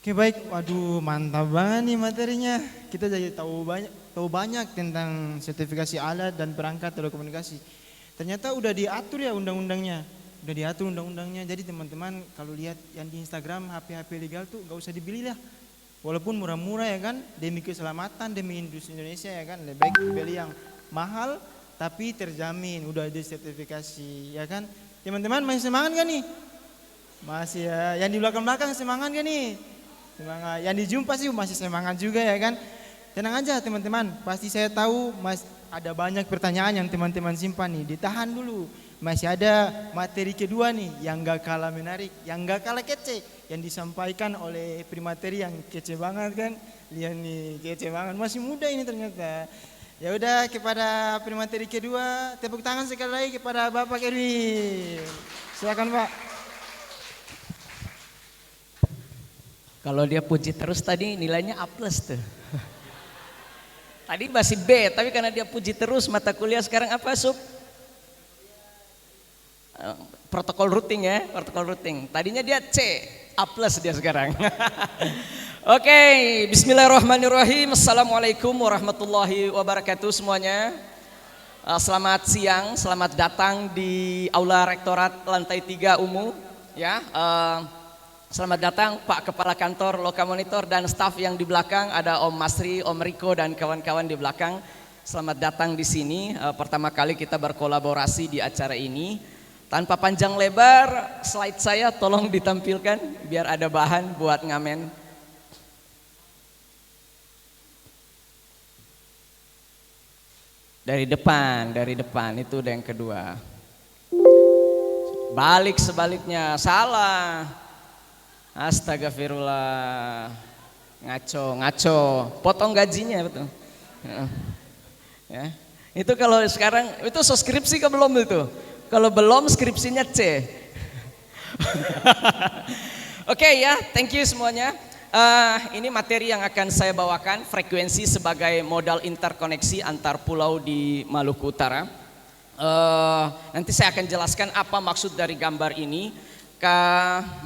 Oke baik, waduh mantap banget nih materinya. Kita jadi tahu banyak tentang sertifikasi alat dan perangkat telekomunikasi. Ternyata udah diatur ya undang-undangnya. Udah diatur undang-undangnya. Jadi teman-teman kalau lihat yang di Instagram HP-HP legal tuh gak usah dibeli lah. Walaupun murah-murah ya kan, demi keselamatan, demi industri Indonesia ya kan, lebih baik beli yang mahal tapi terjamin, udah ada sertifikasi ya kan. Teman-teman masih semangat gak nih? Masih ya. Yang di belakang-belakang semangat gak nih? Semangat. Yang dijumpa sih masih semangat juga ya kan. Tenang aja teman-teman, pasti saya tahu ada banyak pertanyaan yang teman-teman simpan nih. Ditahan dulu. Masih ada materi kedua nih yang gak kalah menarik, yang gak kalah kece, yang disampaikan oleh primateri yang kece banget kan. Lihat nih, kece banget. Masih muda ini ternyata. Ya udah, kepada primateri kedua, tepuk tangan sekali lagi kepada Bapak Erwin. Silakan Pak. Kalau dia puji terus tadi nilainya A+ tuh. Tadi masih B, tapi karena dia puji terus mata kuliah sekarang apa, Sub? Protokol routing ya, protokol routing. Tadinya dia C, A+ dia sekarang. Oke, bismillahirrahmanirrahim. Assalamualaikum warahmatullahi wabarakatuh semuanya. Selamat siang, selamat datang di Aula Rektorat lantai 3 umum ya. Selamat datang Pak Kepala Kantor Loka Monitor dan staf yang di belakang, ada Om Masri, Om Riko dan kawan-kawan di belakang. Selamat datang di sini. Pertama kali kita berkolaborasi di acara ini. Tanpa panjang lebar, slide saya tolong ditampilkan biar ada bahan buat ngamen. Dari depan itu udah yang kedua. Balik sebaliknya, salah. Astagfirullah. Ngaco. Potong gajinya betul. Ya. Itu kalau sekarang itu skripsi ke belum itu? Kalau belum skripsinya C. Oke ya, thank you semuanya. Ini materi yang akan saya bawakan, frekuensi sebagai modal interkoneksi antar pulau di Maluku Utara. Nanti saya akan jelaskan apa maksud dari gambar ini.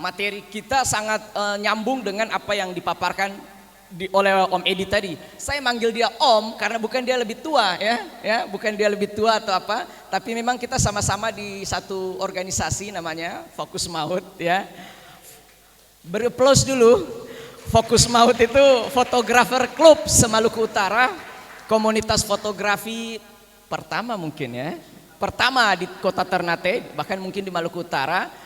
Materi kita sangat nyambung dengan apa yang dipaparkan oleh Om Edi tadi. Saya manggil dia Om karena bukan dia lebih tua ya, bukan dia lebih tua atau apa, tapi memang kita sama-sama di satu organisasi namanya Fokus Maut ya. Beri-applause dulu. Fokus Maut itu fotografer klub se-Maluku Utara, komunitas fotografi pertama mungkin ya, pertama di kota Ternate, bahkan mungkin di Maluku Utara.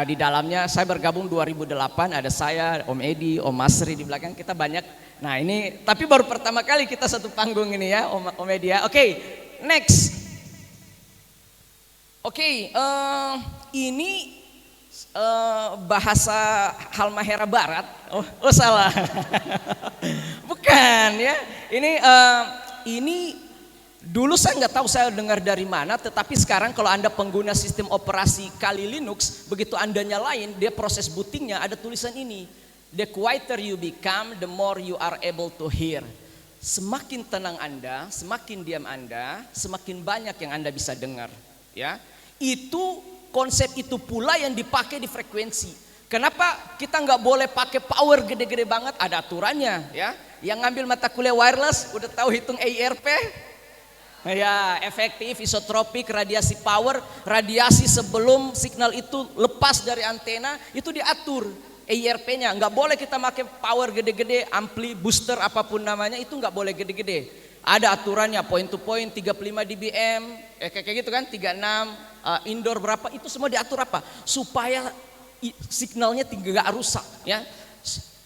Di dalamnya saya bergabung 2008, ada saya, Om Edi, Om Masri di belakang, kita banyak. Nah ini, tapi baru pertama kali kita satu panggung ini ya, Om Edi ya. Oke, next. Oke, ini bahasa Halmahera Barat. Oh salah. Bukan ya. Ini dulu saya nggak tahu, saya dengar dari mana, tetapi sekarang kalau Anda pengguna sistem operasi Kali Linux, begitu Anda nyalain, dia proses bootingnya ada tulisan ini. The quieter you become, the more you are able to hear. Semakin tenang Anda, semakin diam Anda, semakin banyak yang Anda bisa dengar. Ya, itu konsep itu pula yang dipakai di frekuensi. Kenapa kita nggak boleh pakai power gede-gede banget? Ada aturannya ya. Yang ngambil mata kuliah wireless udah tahu hitung EIRP? Ya, efektif, isotropik, radiasi power, radiasi sebelum signal itu lepas dari antena itu diatur EIRP-nya. Nggak boleh kita pakai power gede-gede, ampli, booster apapun namanya itu nggak boleh gede-gede. Ada aturannya, point to point 35 dBm, kayak gitu kan, 36, indoor berapa, itu semua diatur apa? Supaya signalnya nggak rusak ya.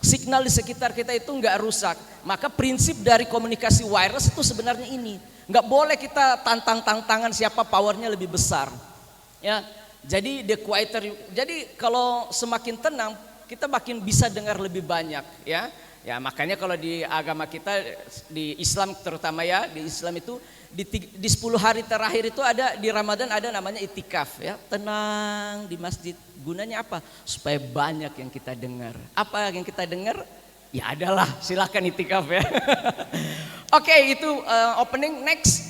Signal di sekitar kita itu nggak rusak. Maka prinsip dari komunikasi wireless itu sebenarnya ini. Nggak boleh kita tantang-tantangan siapa powernya lebih besar. Ya, jadi the quieter. Jadi kalau semakin tenang, kita makin bisa dengar lebih banyak. Ya, ya makanya kalau di agama kita, di Islam terutama ya, di Islam itu di 10 hari terakhir itu ada di Ramadan ada namanya itikaf. Ya, tenang di masjid. Gunanya apa? Supaya banyak yang kita dengar. Apa yang kita dengar? Ya adalah, silakan itikaf ya. Oke, itu opening. Next.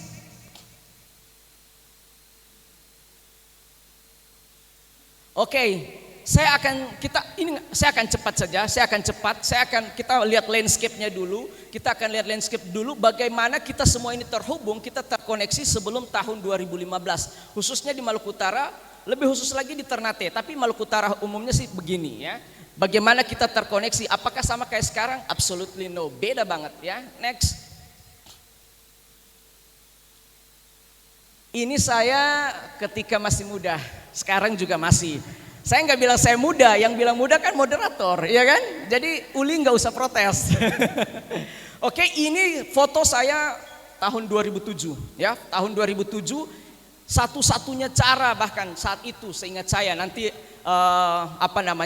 Oke, saya akan cepat saja, kita lihat landscape-nya dulu, bagaimana kita semua ini terhubung, kita terkoneksi sebelum tahun 2015, khususnya di Maluku Utara, lebih khusus lagi di Ternate, tapi Maluku Utara umumnya sih begini ya. Bagaimana kita terkoneksi, apakah sama kayak sekarang? Absolutely no, beda banget ya. Next. Ini saya ketika masih muda, sekarang juga masih. Saya nggak bilang saya muda, yang bilang muda kan moderator, ya kan? Jadi Uli nggak usah protes. Oke, ini foto saya tahun 2007, ya. Tahun 2007, satu-satunya cara bahkan saat itu, seingat saya, nanti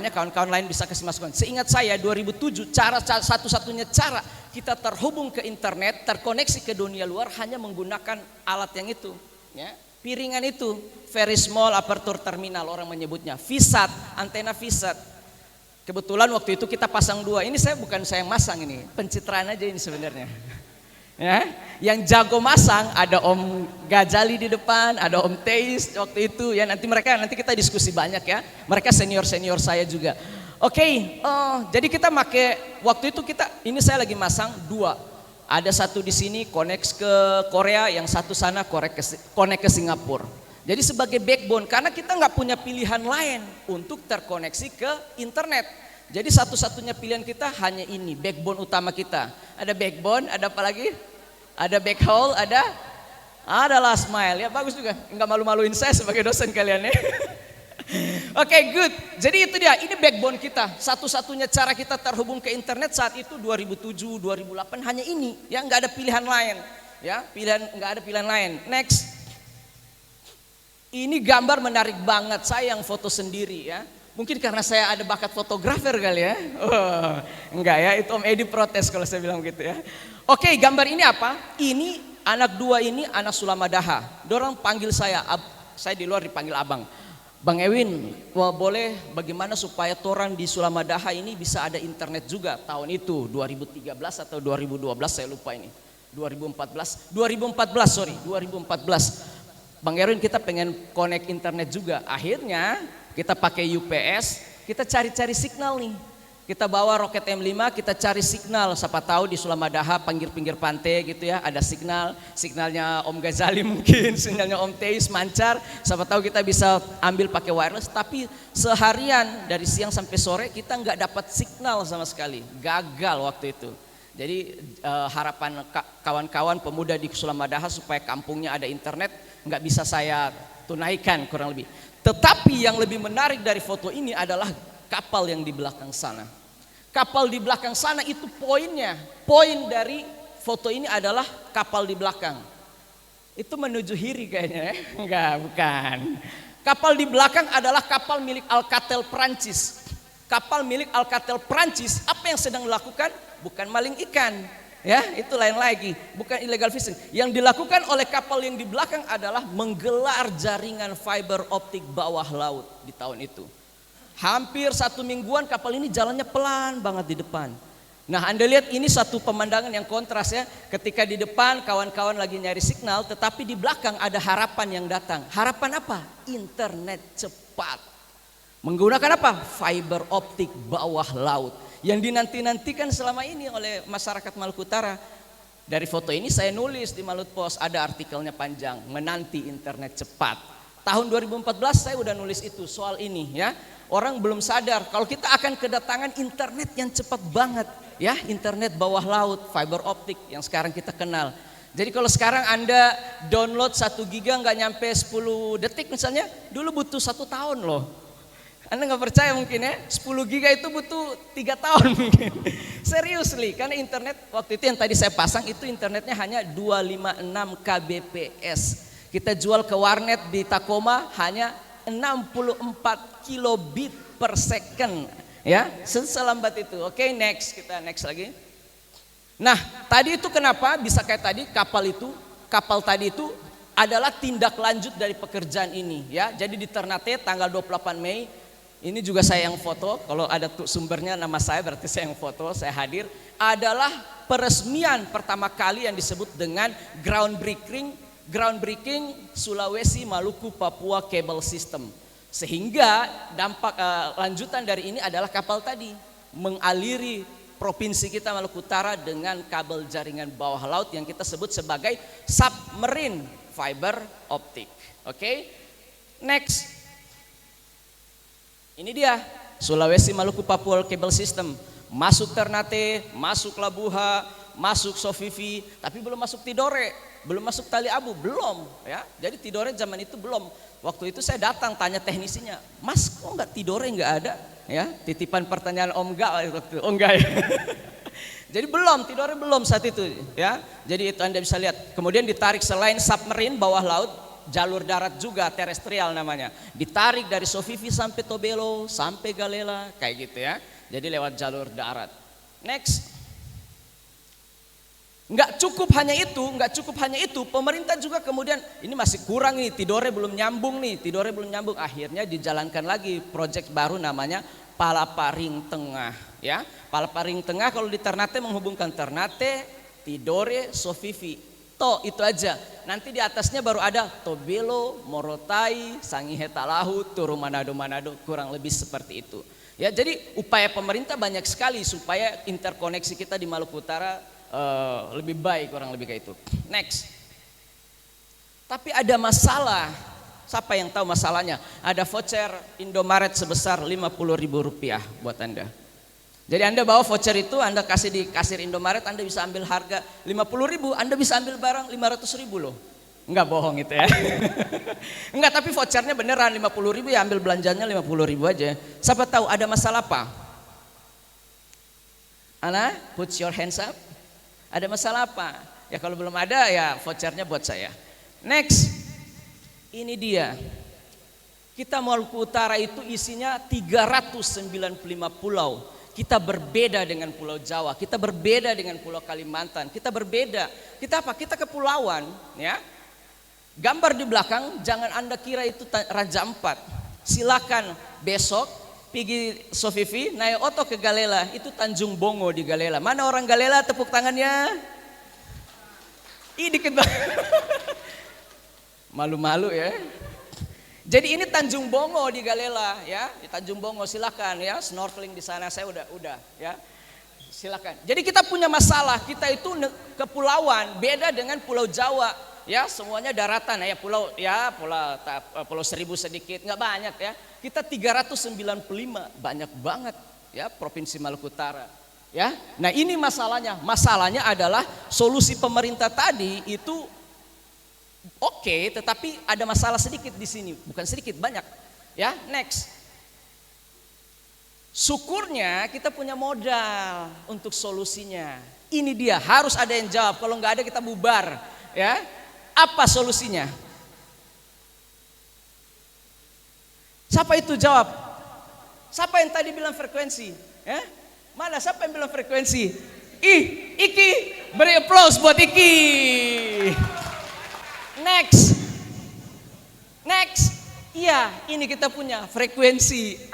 kawan-kawan lain bisa kasih masukan. Seingat saya 2007, satu-satunya cara kita terhubung ke internet, terkoneksi ke dunia luar hanya menggunakan alat yang itu, ya. Piringan itu, very small aperture terminal orang menyebutnya, VSAT, antena VSAT. Kebetulan waktu itu kita pasang 2. Ini bukan saya yang masang ini, pencitraan aja ini sebenarnya. Ya, yang jago masang ada Om Gajali di depan, ada Om Teis waktu itu ya. Nanti kita diskusi banyak ya. Mereka senior saya juga. Oke, jadi kita waktu itu ini saya lagi masang 2. Ada satu di sini connect ke Korea, yang satu sana connect ke Singapura. Jadi sebagai backbone, karena kita nggak punya pilihan lain untuk terkoneksi ke internet. Jadi satu-satunya pilihan kita hanya ini, backbone utama kita. Ada backbone, ada apa lagi? Ada backhaul, ada last mile. Ya bagus juga, nggak malu-maluin saya sebagai dosen kalian ya. Oke, good. Jadi itu dia, ini backbone kita. Satu-satunya cara kita terhubung ke internet saat itu 2007, 2008 hanya ini. Ya, nggak ada pilihan lain. Ya, nggak ada pilihan lain. Next. Ini gambar menarik banget, saya yang foto sendiri ya. Mungkin karena saya ada bakat fotografer kali ya. Oh, enggak ya, itu Om Edi protes kalau saya bilang gitu ya. Oke, gambar ini apa? Ini anak 2 ini anak Sulamadaha. Dorang panggil saya di luar dipanggil abang. Bang Ewin, boleh bagaimana supaya torang di Sulamadaha ini bisa ada internet juga tahun itu 2013 atau 2012 saya lupa ini. 2014. Bang Erwin, kita pengen connect internet juga. Akhirnya kita pakai UPS, kita cari-cari signal nih. Kita bawa roket M5, kita cari signal. Siapa tahu di Sulamadaha, pinggir pantai gitu ya, ada signalnya Om Ghazali mungkin, signalnya Om Teis mancar. Siapa tahu kita bisa ambil pakai wireless. Tapi seharian dari siang sampai sore kita nggak dapat signal sama sekali, gagal waktu itu. Jadi harapan kawan-kawan pemuda di Sulamadaha supaya kampungnya ada internet nggak bisa saya tunaikan kurang lebih. Tetapi yang lebih menarik dari foto ini adalah kapal yang di belakang sana. Kapal di belakang sana itu poinnya. Poin dari foto ini adalah kapal di belakang. Itu menuju Hiri kayaknya ya. Enggak, bukan. Kapal di belakang adalah kapal milik Alcatel Prancis. Kapal milik Alcatel Prancis, apa yang sedang dilakukan? Bukan maling ikan. Ya, itu lain lagi, bukan illegal fishing. Yang dilakukan oleh kapal yang di belakang adalah menggelar jaringan fiber optik bawah laut di tahun itu. Hampir 1 mingguan kapal ini jalannya pelan banget di depan. Nah, Anda lihat ini satu pemandangan yang kontras ya. Ketika di depan kawan-kawan lagi nyari signal, tetapi di belakang ada harapan yang datang. Harapan apa? Internet cepat. Menggunakan apa? Fiber optik bawah laut. Yang dinanti-nantikan selama ini oleh masyarakat Maluku Utara. Dari foto ini saya nulis di Malut Post, ada artikelnya panjang, menanti internet cepat. Tahun 2014 saya udah nulis itu soal ini ya. Orang belum sadar kalau kita akan kedatangan internet yang cepat banget ya, internet bawah laut, fiber optik yang sekarang kita kenal. Jadi kalau sekarang Anda download 1 giga nggak nyampe 10 detik misalnya, dulu butuh 1 tahun loh. Anda nggak percaya mungkin ya, 10 giga itu butuh 3 tahun mungkin. Seriously, karena internet waktu itu yang tadi saya pasang itu internetnya hanya 256 kbps. Kita jual ke warnet di Tacoma hanya 64 kilobit per second. Ya, selambat itu. Oke, next, kita next lagi. Nah, tadi itu kenapa bisa kayak tadi kapal tadi itu adalah tindak lanjut dari pekerjaan ini ya. Jadi di Ternate tanggal 28 Mei ini juga saya yang foto, kalau ada sumbernya nama saya berarti saya yang foto, saya hadir. Adalah peresmian pertama kali yang disebut dengan groundbreaking Sulawesi Maluku Papua Cable System. Sehingga dampak lanjutan dari ini adalah kapal tadi mengaliri provinsi kita Maluku Utara dengan kabel jaringan bawah laut yang kita sebut sebagai submarine fiber optic. Oke. Next. Ini dia Sulawesi Maluku Papua Cable System. Masuk Ternate, masuk Labuha, masuk Sofifi, tapi belum masuk Tidore, belum masuk Tali Abu, belum ya. Jadi Tidore zaman itu belum. Waktu itu saya datang tanya teknisinya, Mas kok enggak Tidore enggak ada? Ya, titipan pertanyaan Om enggak waktu itu. Oh enggak ya. Jadi belum, Tidore belum saat itu ya. Jadi itu Anda bisa lihat. Kemudian ditarik selain submarine bawah laut, jalur darat juga terestrial namanya. Ditarik dari Sofifi sampai Tobelo, sampai Galela kayak gitu ya. Jadi lewat jalur darat. Next. Enggak cukup hanya itu, pemerintah juga kemudian ini masih kurang nih, Tidore belum nyambung. Akhirnya dijalankan lagi proyek baru namanya Palaparing Tengah ya. Palaparing Tengah kalau di Ternate menghubungkan Ternate, Tidore, Sofifi. Itu aja. Nanti di atasnya baru ada Tobelo, Morotai, Sangihe Talahu, Turu Manado, kurang lebih seperti itu. Ya, jadi upaya pemerintah banyak sekali supaya interkoneksi kita di Maluku Utara lebih baik, kurang lebih kayak itu. Next. Tapi ada masalah. Siapa yang tahu masalahnya? Ada voucher Indomaret sebesar Rp50.000 buat Anda. Jadi Anda bawa voucher itu, Anda kasih di kasir Indomaret, Anda bisa ambil harga 50.000, Anda bisa ambil barang 500.000 loh. Enggak bohong itu ya. Enggak, tapi vouchernya beneran 50.000 ya, ambil belanjanya 50.000 aja. Siapa tahu ada masalah apa? Ana, put your hands up. Ada masalah apa? Ya kalau belum ada ya vouchernya buat saya. Next. Ini dia. Kita Maluku Utara itu isinya 395 pulau. Kita berbeda dengan Pulau Jawa, kita berbeda dengan Pulau Kalimantan, kita berbeda. Kita apa? Kita kepulauan, ya. Gambar di belakang, jangan Anda kira itu Raja Ampat. Silakan besok pergi Sofifi, naik oto ke Galela, itu Tanjung Bongo di Galela. Mana orang Galela tepuk tangannya? Ih dikit banget. Malu-malu ya. Jadi ini Tanjung Bongo di Galela ya, di Tanjung Bongo silakan ya, snorkeling di sana saya udah ya. Silakan. Jadi kita punya masalah, kita itu kepulauan, beda dengan Pulau Jawa. Ya semuanya daratan ya, pulau Seribu sedikit, nggak banyak ya. Kita 395, banyak banget ya Provinsi Maluku Utara. Ya, nah ini masalahnya. Masalahnya adalah solusi pemerintah tadi itu oke, tetapi ada masalah sedikit di sini, bukan sedikit, banyak. Ya, next. Syukurnya kita punya modal untuk solusinya. Ini dia, harus ada yang jawab. Kalau nggak ada kita bubar. Ya. Apa solusinya? Siapa itu jawab? Siapa yang tadi bilang frekuensi? Ya? Mana siapa yang bilang frekuensi? Iki, beri aplaus buat Iki. Next. Iya, ini kita punya frekuensi.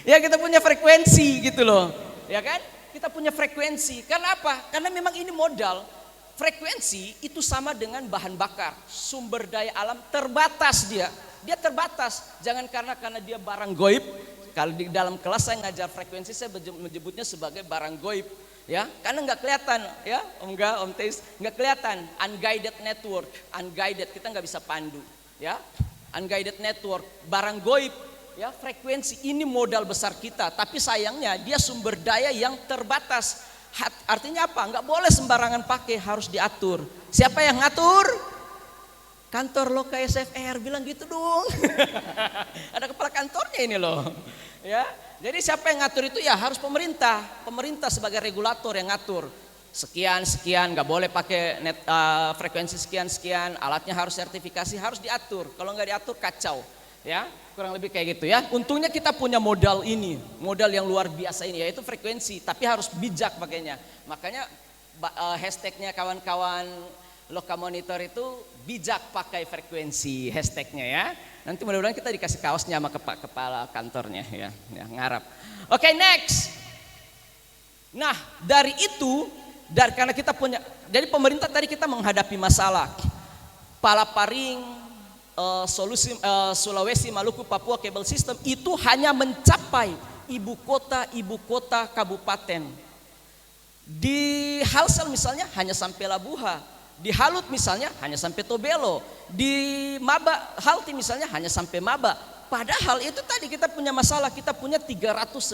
Ya kita punya frekuensi gitu loh. Ya kan? Kita punya frekuensi. Karena apa? Karena memang ini modal. Frekuensi itu sama dengan bahan bakar, sumber daya alam terbatas dia terbatas. Jangan karena dia barang goib. Kalau di dalam kelas saya ngajar frekuensi saya menyebutnya sebagai barang goib, ya, karena nggak kelihatan, ya, Om Teis, nggak kelihatan. Unguided network, kita nggak bisa pandu, ya, unguided network, barang goib, ya, frekuensi ini modal besar kita. Tapi sayangnya dia sumber daya yang terbatas. Artinya apa? Nggak boleh sembarangan pakai, harus diatur. Siapa yang ngatur? Kantor Loka SFR bilang gitu dong. Ada kepala kantornya ini loh. Ya, jadi siapa yang ngatur itu ya harus pemerintah. Pemerintah sebagai regulator yang ngatur. Sekian, nggak boleh pakai frekuensi sekian, alatnya harus sertifikasi, harus diatur. Kalau nggak diatur kacau. Ya, kurang lebih kayak gitu ya. Untungnya kita punya modal ini, modal yang luar biasa ini, yaitu frekuensi. Tapi harus bijak pakainya. Makanya hashtagnya kawan-kawan Loka Monitor itu bijak pakai frekuensi hashtagnya ya. Nanti mudah-mudahan kita dikasih kaosnya sama kepala kantornya ya, ngarap. Oke, next. Nah dari itu, karena kita punya, jadi pemerintah tadi kita menghadapi masalah Palaparing Sulawesi, Maluku, Papua Cable System itu hanya mencapai ibu kota kabupaten. Di Halsel misalnya hanya sampai Labuha, di Halut misalnya hanya sampai Tobelo, di Maba Halti misalnya hanya sampai Maba. Padahal itu tadi kita punya masalah, kita punya 395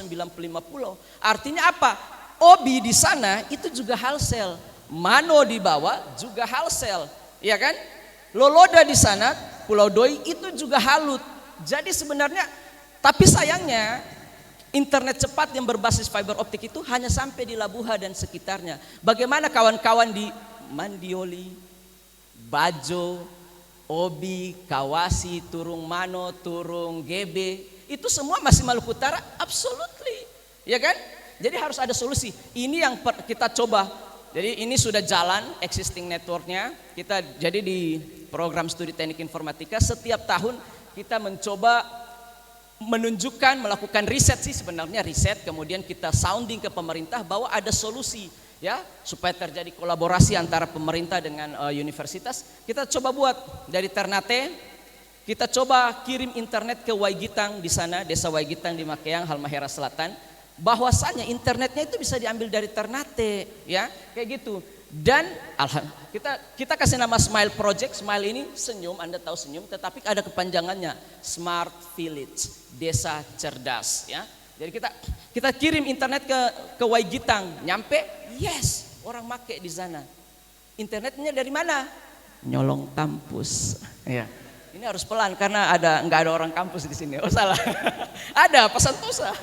pulau. Artinya apa? Obi di sana itu juga Halsel, Mano di bawah juga Halsel, ya kan? Loloda di sana, Pulau Doi itu juga Halut. Jadi sebenarnya, tapi sayangnya internet cepat yang berbasis fiber optik itu hanya sampai di Labuha dan sekitarnya. Bagaimana kawan-kawan di Mandioli, Bajo, Obi, Kawasi, Turung Mano, Turung GB, itu semua masih Maluku Utara, absolutely, ya kan? Jadi harus ada solusi. Ini yang kita coba. Jadi ini sudah jalan existing networknya. Kita jadi di program studi teknik informatika setiap tahun kita mencoba menunjukkan, melakukan riset sih sebenarnya riset, kemudian kita sounding ke pemerintah bahwa ada solusi. Ya, supaya terjadi kolaborasi antara pemerintah dengan universitas. Kita coba buat dari Ternate, kita coba kirim internet ke Waigitang di sana, desa Waigitang di Makeang, Halmahera Selatan. Bahwasanya internetnya itu bisa diambil dari Ternate, ya, kayak gitu. Dan kita kasih nama Smile Project. Smile ini senyum, Anda tahu senyum, tetapi ada kepanjangannya, Smart Village, desa cerdas, ya. Jadi kita kirim internet ke Waigitang, nyampe, yes, orang make di sana. Internetnya dari mana? Nyolong kampus. Ya. Ini harus pelan karena nggak ada orang kampus di sini. Oh salah, ada Pasantosa.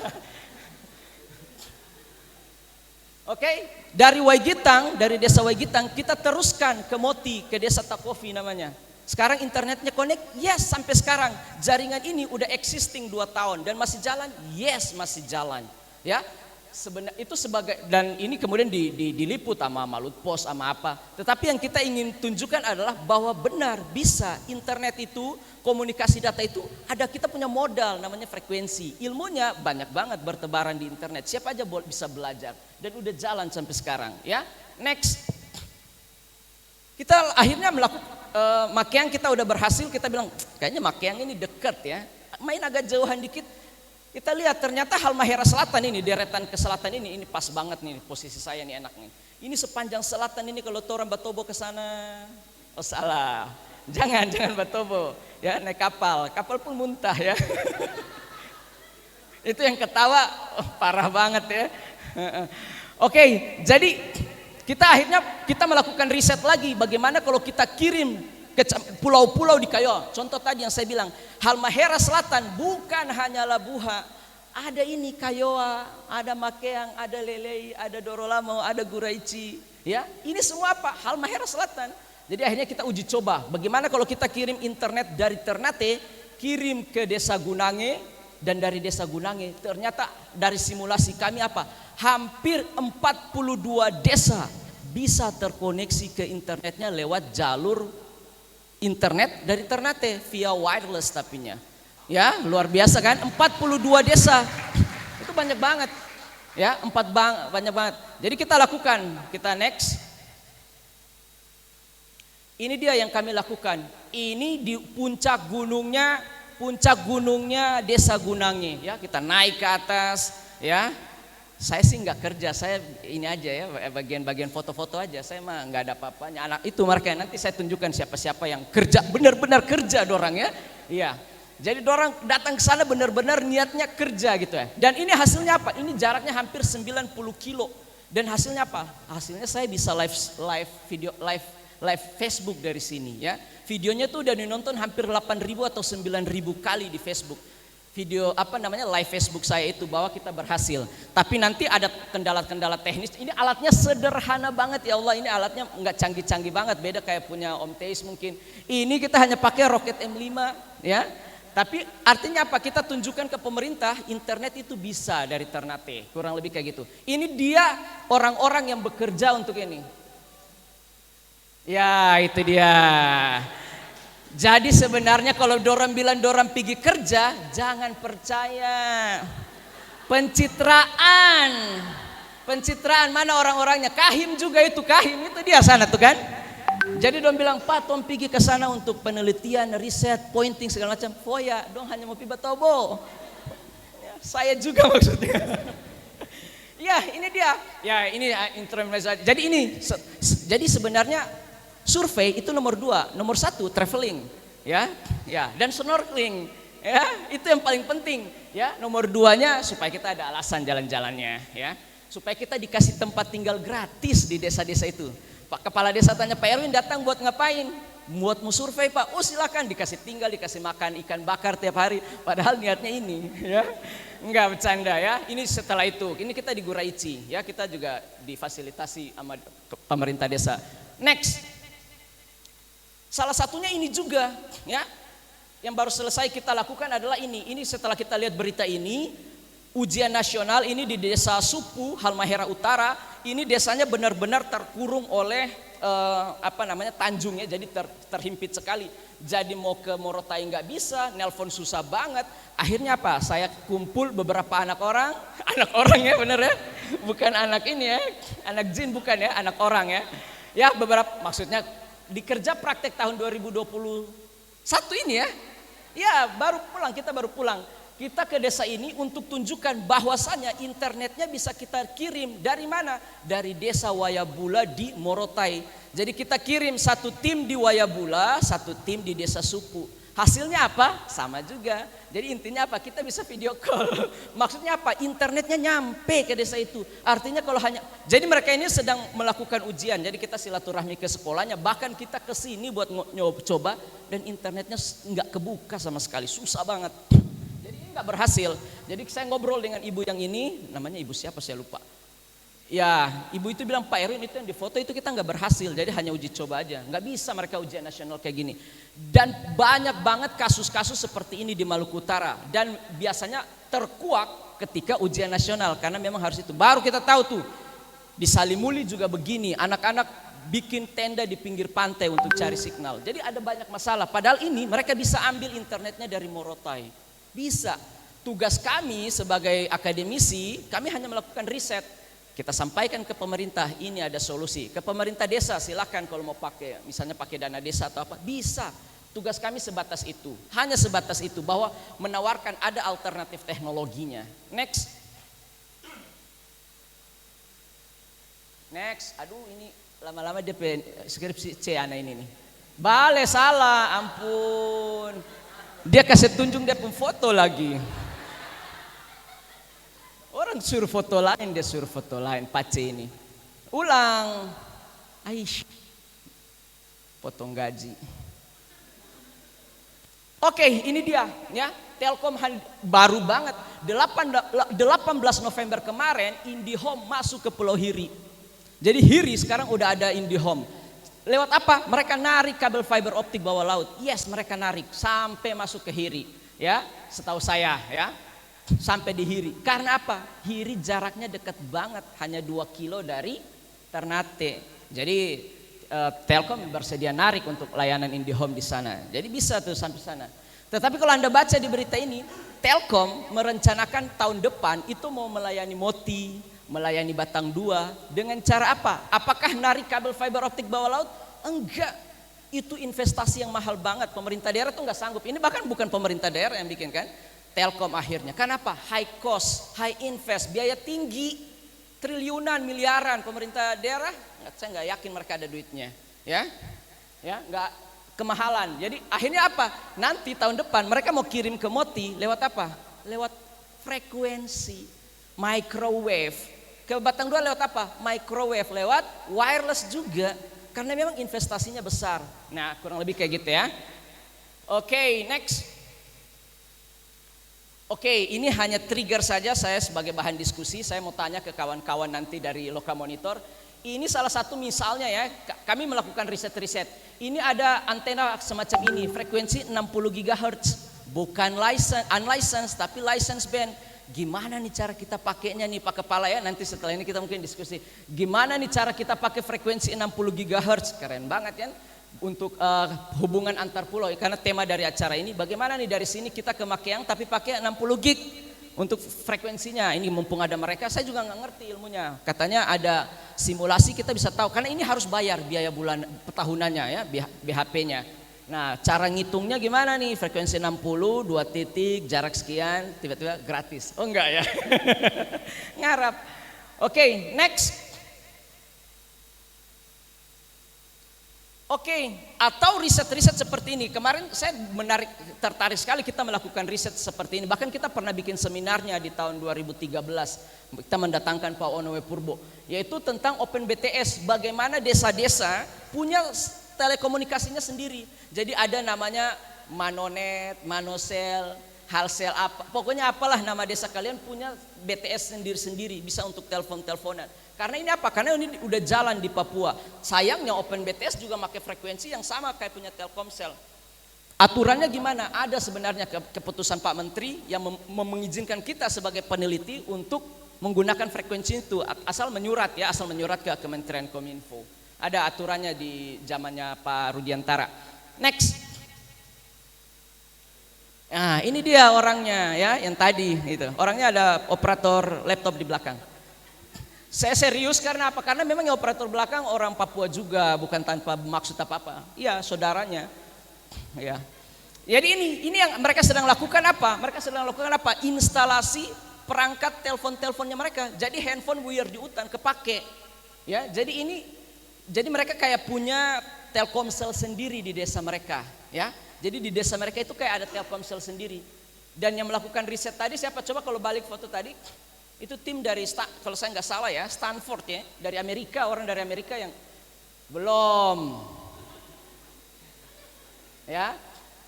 Oke, dari Waigitang, dari desa Waigitang kita teruskan ke Moti, ke desa Takovi namanya. Sekarang internetnya connect, yes, sampai sekarang jaringan ini udah existing 2 tahun dan masih jalan, yes, masih jalan, ya. Sebenarnya itu sebagai, dan ini kemudian diliput sama Malut Pos sama apa. Tetapi yang kita ingin tunjukkan adalah bahwa benar bisa internet itu, komunikasi data itu ada, kita punya modal namanya frekuensi. Ilmunya banyak banget bertebaran di internet. Siapa aja bisa belajar dan udah jalan sampai sekarang, ya. Next. Kita akhirnya melakukan Makeang, kita udah berhasil, kita bilang kayaknya Makeang ini deket ya, main agak jauhan dikit. Kita lihat ternyata Halmahera Selatan ini, deretan ke selatan ini pas banget nih posisi saya nih, enak nih. Ini sepanjang selatan ini kalau orang Batobo ke sana, oh salah, jangan Batobo, ya naik kapal pun muntah ya. Itu yang ketawa, parah banget ya. Oke, jadi kita melakukan riset lagi, bagaimana kalau kita kirim ke pulau-pulau di Kayo. Contoh tadi yang saya bilang, Halmahera Selatan bukan hanya Labuha, ada ini Kayoa, ada Makeang, ada Lelei, ada Dorolamo, ada Guraici, ya. Ini semua apa? Halmahera Selatan. Jadi akhirnya kita uji coba, bagaimana kalau kita kirim internet dari Ternate, kirim ke desa Gunange, dan dari desa Gunange ternyata dari simulasi kami apa? Hampir 42 desa bisa terkoneksi ke internetnya lewat jalur internet dari Ternate via wireless tapinya. Ya, luar biasa kan? 42 desa. Itu banyak banget. Ya, banyak banget. Jadi kita lakukan, kita next. Ini dia yang kami lakukan. Ini di puncak gunungnya Desa Gunange, ya. Kita naik ke atas, ya. Saya sih nggak kerja, saya ini aja ya, bagian foto-foto aja. Saya mah nggak ada apa-apanya. Anak itu makanya nanti saya tunjukkan siapa-siapa yang kerja, benar-benar kerja dorang ya. Iya. Jadi dorang datang ke sana benar-benar niatnya kerja gitu ya. Dan ini hasilnya apa? Ini jaraknya hampir 90 kilo. Dan hasilnya apa? Hasilnya saya bisa live Facebook dari sini ya. Videonya tuh udah dinonton hampir 8.000 atau 9.000 kali di Facebook. Video live Facebook saya itu bahwa kita berhasil. Tapi nanti ada kendala-kendala teknis. Ini alatnya sederhana banget ya Allah. Ini alatnya nggak canggih-canggih banget. Beda kayak punya Om Teis mungkin. Ini kita hanya pakai roket M5 ya. Tapi artinya apa? Kita tunjukkan ke pemerintah internet itu bisa dari Ternate. Kurang lebih kayak gitu. Ini dia orang-orang yang bekerja untuk ini. Ya itu dia. Jadi sebenarnya kalau dorang bilang dorang pergi kerja, jangan percaya. Pencitraan mana orang-orangnya? Kahim juga itu, Kahim itu dia sana tuh kan. Jadi dong bilang, Pak, Tom pergi ke sana untuk penelitian, riset, pointing segala macam. Foya, dong hanya mau piba tobo. Ya, saya juga maksudnya. Ya, ini dia. Ya, ini intermezzo. Jadi ini, jadi sebenarnya survei itu nomor 2, nomor 1 traveling, ya, dan snorkeling, ya, itu yang paling penting, ya. Nomor 2-nya supaya kita ada alasan jalan-jalannya, ya, supaya kita dikasih tempat tinggal gratis di desa-desa itu. Pak Kepala Desa tanya, Pak Erwin datang buat ngapain? Buat mau survei, Pak. Oh silakan, dikasih tinggal, dikasih makan ikan bakar tiap hari. Padahal niatnya ini, ya. Enggak bercanda ya. Ini setelah itu, ini kita di Guraici, ya, kita juga difasilitasi sama pemerintah desa. Next. Salah satunya ini juga, ya. Yang baru selesai kita lakukan adalah ini. Ini setelah kita lihat berita ini, ujian nasional ini di Desa Supu, Halmahera Utara. Ini desanya benar-benar terkurung oleh tanjung ya, jadi terhimpit sekali. Jadi mau ke Morotai nggak bisa, nelpon susah banget. Akhirnya apa? Saya kumpul beberapa anak orang ya bener ya, bukan anak ini ya, anak jin bukan ya, anak orang ya. Ya beberapa, maksudnya dikerja praktek tahun 2021 ini ya. Ya kita baru pulang. Kita ke desa ini untuk tunjukkan bahwasannya internetnya bisa kita kirim dari mana? Dari desa Wayabula di Morotai. Jadi kita kirim satu tim di Wayabula, satu tim di desa Supu. Hasilnya apa? Sama juga. Jadi intinya apa? Kita bisa video call. Maksudnya apa? Internetnya nyampe ke desa itu. Artinya kalau hanya, jadi mereka ini sedang melakukan ujian. Jadi kita silaturahmi ke sekolahnya. Bahkan kita ke sini buat coba dan internetnya nggak kebuka sama sekali. Susah banget. Nggak berhasil. Jadi saya ngobrol dengan ibu yang ini, namanya ibu siapa saya lupa. Ya, ibu itu bilang, Pak Erwin itu yang di foto itu kita nggak berhasil, jadi hanya uji coba aja. Nggak bisa mereka ujian nasional kayak gini. Dan banyak banget kasus-kasus seperti ini di Maluku Utara. Dan biasanya terkuak ketika ujian nasional, karena memang harus itu. Baru kita tahu tuh, di Salimuli juga begini, anak-anak bikin tenda di pinggir pantai untuk cari signal. Jadi ada banyak masalah. Padahal ini mereka bisa ambil internetnya dari Morotai. Bisa. Tugas kami sebagai akademisi, kami hanya melakukan riset. Kita sampaikan ke pemerintah, ini ada solusi. Ke pemerintah desa silakan kalau mau pakai, misalnya pakai dana desa atau apa, bisa. Tugas kami sebatas itu. Hanya sebatas itu, bahwa menawarkan ada alternatif teknologinya. Next. Aduh ini lama-lama dia skripsi C anak ini nih. Bale salah, ampun. Dia kasih tunjuk dia pun foto lagi. Orang suruh foto lain, dia suruh foto lain. Pace ini. Ulang. Aish. Potong gaji. Oke, ini dia ya. Telkom baru banget. 18 November kemarin IndiHome masuk ke Pulau Hiri. Jadi Hiri sekarang udah ada IndiHome. Lewat apa? Mereka narik kabel fiber optik bawah laut. Yes, mereka narik sampai masuk ke Hiri. Ya, setahu saya ya. Sampai di Hiri. Karena apa? Hiri jaraknya dekat banget, hanya 2 kilo dari Ternate. Jadi Telkom bersedia narik untuk layanan IndiHome di sana. Jadi bisa tuh sampai sana. Tetapi kalau Anda baca di berita ini, Telkom merencanakan tahun depan itu mau melayani Moti, melayani Batang 2 dengan cara apa? Apakah narik kabel fiber optik bawah laut? Enggak. Itu investasi yang mahal banget. Pemerintah daerah tuh nggak sanggup. Ini bahkan bukan pemerintah daerah yang bikin kan? Telkom akhirnya. Kenapa? High cost, high invest, biaya tinggi, triliunan, miliaran. Pemerintah daerah, saya nggak yakin mereka ada duitnya. Ya, nggak, kemahalan. Jadi akhirnya apa? Nanti tahun depan mereka mau kirim ke Moti lewat apa? Lewat frekuensi, microwave. Ke Batang 2 lewat apa? Microwave, lewat wireless juga. Karena memang investasinya besar. Nah, kurang lebih kayak gitu ya. Oke, next. Oke, ini hanya trigger saja saya sebagai bahan diskusi. Saya mau tanya ke kawan-kawan nanti dari Loka Monitor. Ini salah satu misalnya ya, kami melakukan riset-riset. Ini ada antena semacam ini, frekuensi 60 GHz. Bukan unlicensed, tapi license band. Gimana nih cara kita pakainya nih Pak Kepala ya, nanti setelah ini kita mungkin diskusi. Gimana nih cara kita pakai frekuensi 60 GHz, keren banget kan. Untuk hubungan antar pulau, karena tema dari acara ini bagaimana nih dari sini kita ke Makeang tapi pakai 60 gig. untuk frekuensinya. Ini mumpung ada mereka, saya juga nggak ngerti ilmunya. Katanya ada simulasi kita bisa tahu, karena ini harus bayar biaya bulan tahunannya ya, BHP-nya. Nah, cara ngitungnya gimana nih? Frekuensi 60, 2 titik, jarak sekian, tiba-tiba gratis. Oh enggak ya? Ngarap. Oke, next. Oke, atau riset-riset seperti ini. Kemarin saya tertarik sekali kita melakukan riset seperti ini. Bahkan kita pernah bikin seminarnya di tahun 2013. Kita mendatangkan Pak Onowe Purbo, yaitu tentang Open BTS. Bagaimana desa-desa punya telekomunikasinya sendiri. Jadi ada namanya Manonet, Manosel, Halsel apa. Pokoknya apalah nama desa kalian punya BTS sendiri-sendiri, bisa untuk telepon-teleponan. Karena ini apa? Karena ini udah jalan di Papua. Sayangnya Open BTS juga pakai frekuensi yang sama kayak punya Telkomsel. Aturannya gimana? Ada sebenarnya keputusan Pak Menteri yang mengizinkan kita sebagai peneliti untuk menggunakan frekuensi itu, asal menyurat ya, asal menyurat ke Kementerian Kominfo. Ada aturannya di zamannya Pak Rudiantara. Next. Nah, ini dia orangnya ya, yang tadi itu. Orangnya ada operator laptop di belakang. Saya serius karena apa? Karena memang yang operator belakang orang Papua juga, bukan tanpa maksud apa-apa. Iya, saudaranya. Ya. Jadi ini yang mereka sedang lakukan apa? Mereka sedang lakukan apa? Instalasi perangkat telepon-teleponnya mereka. Jadi handphone buyar di hutan kepake. Ya, jadi mereka kayak punya Telkomsel sendiri di desa mereka, ya. Jadi di desa mereka itu kayak ada Telkomsel sendiri. Dan yang melakukan riset tadi siapa? Coba kalau balik foto tadi. Itu tim dari, kalau saya nggak salah ya, Stanford ya, dari Amerika, orang dari Amerika yang belum, ya,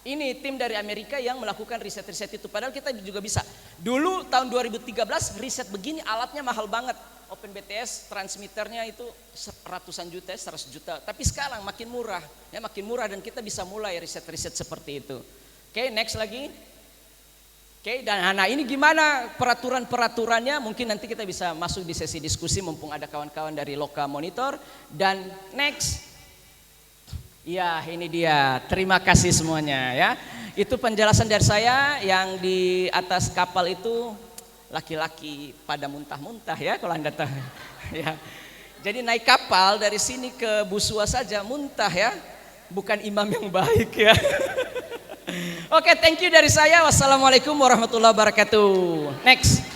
ini tim dari Amerika yang melakukan riset-riset itu. Padahal kita juga bisa. Dulu tahun 2013 riset begini alatnya mahal banget. Open BTS transmitternya itu ratusan juta, 100 juta. Tapi sekarang makin murah, ya makin murah dan kita bisa mulai riset-riset seperti itu. Oke, next lagi. Oke, dan nah ini gimana peraturan-peraturannya, mungkin nanti kita bisa masuk di sesi diskusi mumpung ada kawan-kawan dari Loka Monitor. Dan next, ya ini dia, terima kasih semuanya ya. Itu penjelasan dari saya. Yang di atas kapal itu laki-laki pada muntah-muntah ya kalau Anda tahu ya. Jadi naik kapal dari sini ke Busua saja muntah ya, bukan imam yang baik ya. Oke, thank you dari saya. Wassalamualaikum warahmatullahi wabarakatuh. Next.